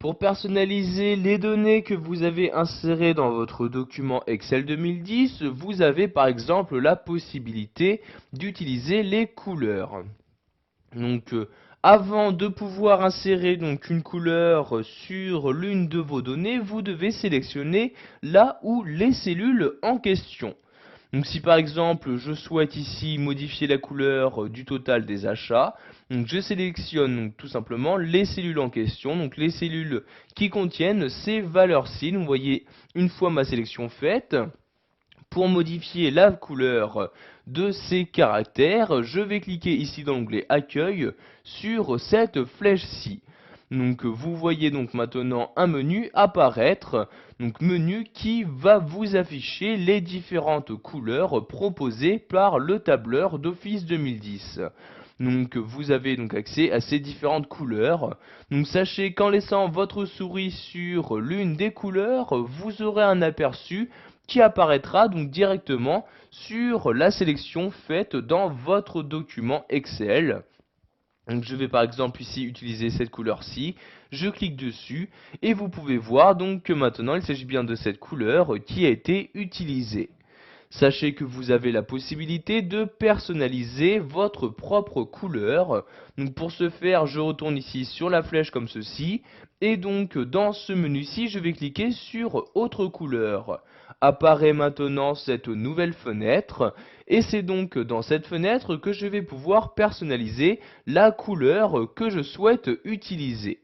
Pour personnaliser les données que vous avez insérées dans votre document Excel 2010, vous avez par exemple la possibilité d'utiliser les couleurs. Donc, avant de pouvoir insérer une couleur sur l'une de vos données, vous devez sélectionner là où les cellules en question. Donc si par exemple je souhaite ici modifier la couleur du total des achats, donc je sélectionne tout simplement les cellules en question, donc les cellules qui contiennent ces valeurs-ci. Vous voyez, une fois ma sélection faite, pour modifier la couleur de ces caractères, je vais cliquer ici dans l'onglet Accueil sur cette flèche-ci. Donc vous voyez donc maintenant un menu apparaître, donc menu qui va vous afficher les différentes couleurs proposées par le tableur d'Office 2010. Donc vous avez donc accès à ces différentes couleurs. Donc sachez qu'en laissant votre souris sur l'une des couleurs, vous aurez un aperçu qui apparaîtra donc directement sur la sélection faite dans votre document Excel. Donc je vais par exemple ici utiliser cette couleur-ci, je clique dessus et vous pouvez voir donc que maintenant il s'agit bien de cette couleur qui a été utilisée. Sachez que vous avez la possibilité de personnaliser votre propre couleur. Donc pour ce faire, je retourne ici sur la flèche comme ceci. Et donc dans ce menu-ci, je vais cliquer sur Autre couleur. Apparaît maintenant cette nouvelle fenêtre. Et c'est donc dans cette fenêtre que je vais pouvoir personnaliser la couleur que je souhaite utiliser.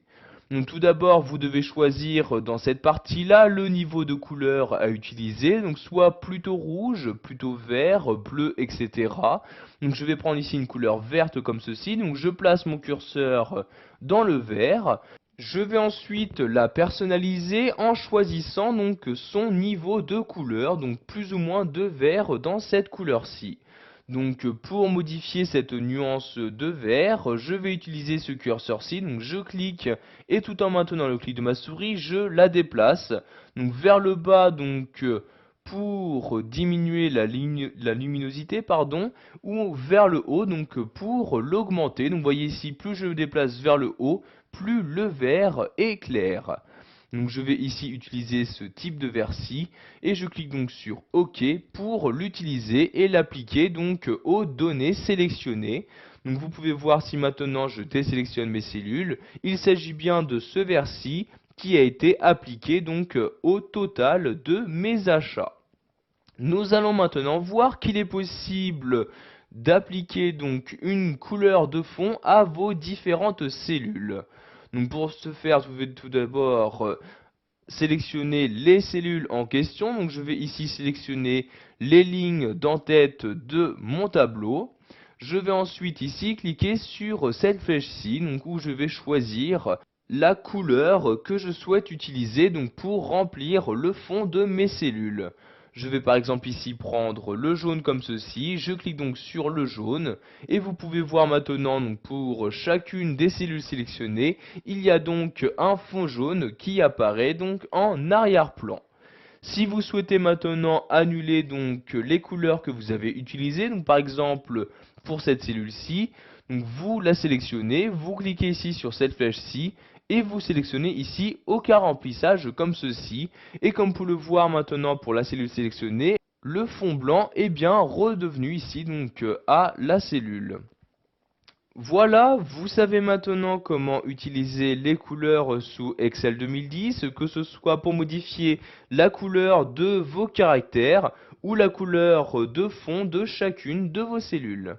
Donc tout d'abord, vous devez choisir dans cette partie-là le niveau de couleur à utiliser, donc soit plutôt rouge, plutôt vert, bleu, etc. Donc je vais prendre ici une couleur verte comme ceci, donc je place mon curseur dans le vert. Je vais ensuite la personnaliser en choisissant donc son niveau de couleur, donc plus ou moins de vert dans cette couleur-ci. Donc pour modifier cette nuance de vert, je vais utiliser ce curseur-ci, donc je clique et tout en maintenant le clic de ma souris, je la déplace donc vers le bas donc pour diminuer la luminosité ou vers le haut donc pour l'augmenter. Donc vous voyez ici, plus je le déplace vers le haut, plus le vert est clair. Donc je vais ici utiliser ce type de vert-ci et je clique donc sur OK pour l'utiliser et l'appliquer donc aux données sélectionnées. Donc vous pouvez voir si maintenant je désélectionne mes cellules, il s'agit bien de ce vert-ci qui a été appliqué donc au total de mes achats. Nous allons maintenant voir qu'il est possible d'appliquer donc une couleur de fond à vos différentes cellules. Donc pour ce faire, vous devez tout d'abord sélectionner les cellules en question. Donc je vais ici sélectionner les lignes d'en-tête de mon tableau. Je vais ensuite ici cliquer sur cette flèche-ci, donc où je vais choisir la couleur que je souhaite utiliser donc pour remplir le fond de mes cellules. Je vais par exemple ici prendre le jaune comme ceci, je clique donc sur le jaune et vous pouvez voir maintenant donc pour chacune des cellules sélectionnées, il y a donc un fond jaune qui apparaît donc en arrière-plan. Si vous souhaitez maintenant annuler donc les couleurs que vous avez utilisées, donc par exemple pour cette cellule-ci, donc vous la sélectionnez, vous cliquez ici sur cette flèche-ci et vous sélectionnez ici aucun remplissage comme ceci. Et comme vous pouvez le voir maintenant pour la cellule sélectionnée, le fond blanc est bien redevenu ici donc à la cellule. Voilà, vous savez maintenant comment utiliser les couleurs sous Excel 2010, que ce soit pour modifier la couleur de vos caractères ou la couleur de fond de chacune de vos cellules.